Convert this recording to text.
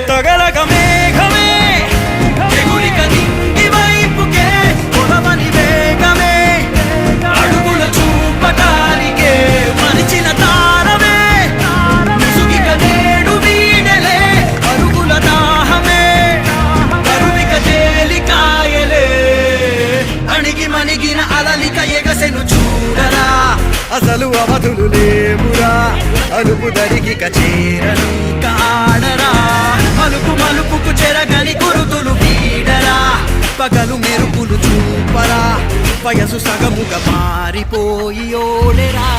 తగలక మేఘమే ఎగురిక నింగి వైపుకే పొలవని వేగమే అడుగుల చూపటానికే మరిచిన తారమే ముసుగిక నేడు వీడలే అరుగుల దాహమే కరువిక తేలికాయలే అణిగి మణిగిన అలలిక ఎగసెను చూడరా అసలు అవధులు లేవురా అలుపు దరికి చేరను కాడరా మలుపు మలుపుకు చెరగని గురుతులు వీడరా పగలు మెరుపులు చూపరా వయసు సగముగా మారిపోయి ఓడెరా